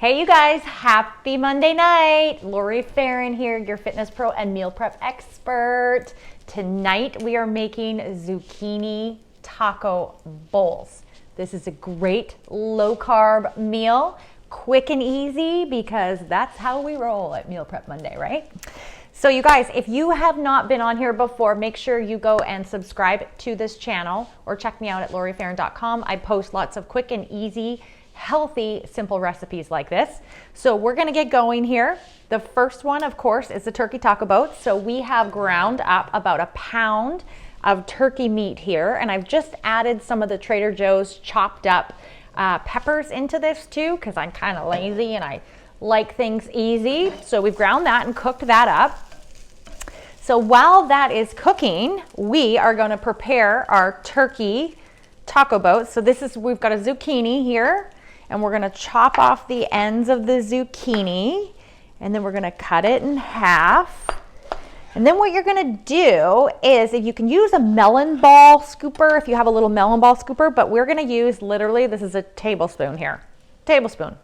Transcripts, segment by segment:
Hey you guys, happy Monday night. Lori Farron here, your fitness pro and meal prep expert. Tonight we are making zucchini taco bowls. This is a great low carb meal, quick and easy because that's how we roll at Meal Prep Monday, right? So you guys, if you have not been on here before, make sure you go and subscribe to this channel or check me out at lorifarron.com. I post lots of quick and easy, healthy, simple recipes like this. So we're gonna get going here. The first one, of course, is the turkey taco boat. So we have ground up about a pound of turkey meat here, and I've just added some of the Trader Joe's chopped up peppers into this too, because I'm kind of lazy and I like things easy. So we've ground that and cooked that up. So while that is cooking, we are gonna prepare our turkey taco boat. So we've got a zucchini here, and we're gonna chop off the ends of the zucchini, and then we're gonna cut it in half. And then what you're gonna do is, if you can use a melon ball scooper, if you have a little melon ball scooper, but we're gonna use literally, this is a tablespoon here, tablespoon,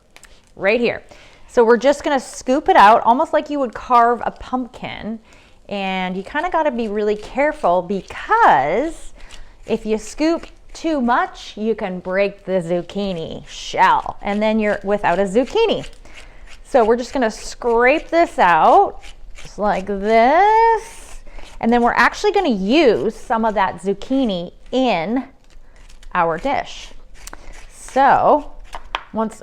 right here. So we're just gonna scoop it out, almost like you would carve a pumpkin. And you kind of gotta be really careful, because if you scoop too much, you can break the zucchini shell, and then you're without a zucchini. So we're just gonna scrape this out, just like this. And then we're actually gonna use some of that zucchini in our dish. So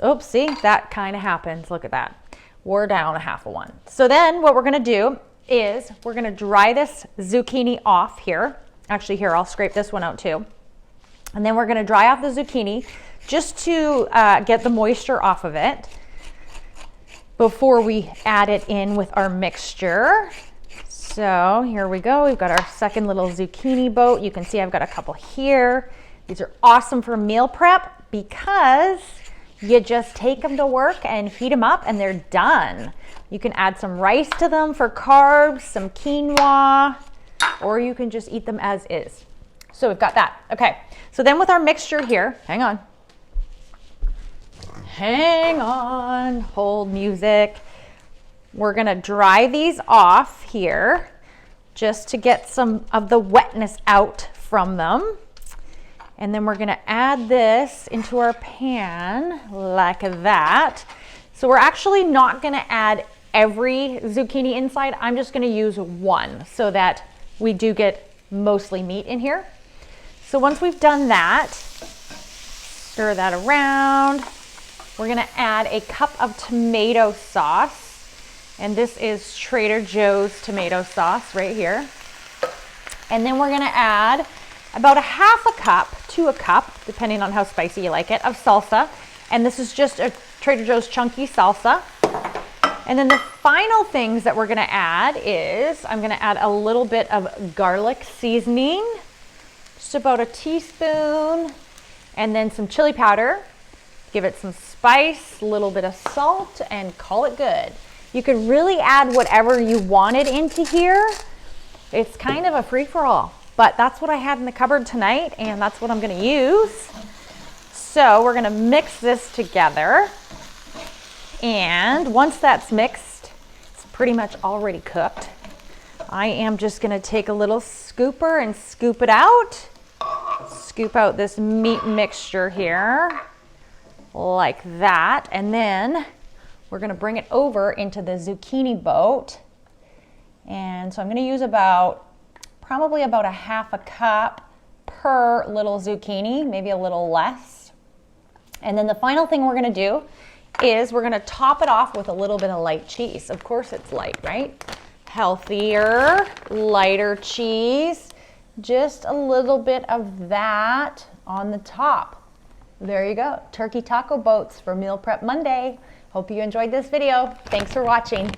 oops, see, that kind of happens. Look at that. We're down a half of one. So then what we're gonna do is we're gonna dry this zucchini off here. Actually, here, I'll scrape this one out too. And then we're gonna dry off the zucchini just to get the moisture off of it before we add it in with our mixture. So here we go. We've got our second little zucchini boat. You can see I've got a couple here. These are awesome for meal prep because you just take them to work and heat them up and they're done. You can add some rice to them for carbs, some quinoa, or you can just eat them as is. So we've got that. Okay, so then with our mixture here, hang on, hold music. We're gonna dry these off here just to get some of the wetness out from them. And then we're gonna add this into our pan like that. So we're actually not gonna add every zucchini inside. I'm just gonna use one so that we do get mostly meat in here. So once we've done that, stir that around. We're gonna add a cup of tomato sauce. And this is Trader Joe's tomato sauce right here. And then we're gonna add about a half a cup to a cup, depending on how spicy you like it, of salsa. And this is just a Trader Joe's chunky salsa. And then the final things that we're gonna add is, I'm gonna add a little bit of garlic seasoning, just about a teaspoon, and then some chili powder. Give it some spice, a little bit of salt, and call it good. You could really add whatever you wanted into here. It's kind of a free-for-all, but that's what I had in the cupboard tonight, and that's what I'm gonna use. So we're gonna mix this together. And once that's mixed, it's pretty much already cooked. I am just gonna take a little scooper and scoop it out. Scoop out this meat mixture here, like that. And then we're gonna bring it over into the zucchini boat. And so I'm gonna use probably about a half a cup per little zucchini, maybe a little less. And then the final thing we're gonna do is we're gonna top it off with a little bit of light cheese. Of course it's light, right? Healthier, lighter cheese. Just a little bit of that on the top. There you go, turkey taco boats for Meal Prep Monday. Hope you enjoyed this video. Thanks for watching.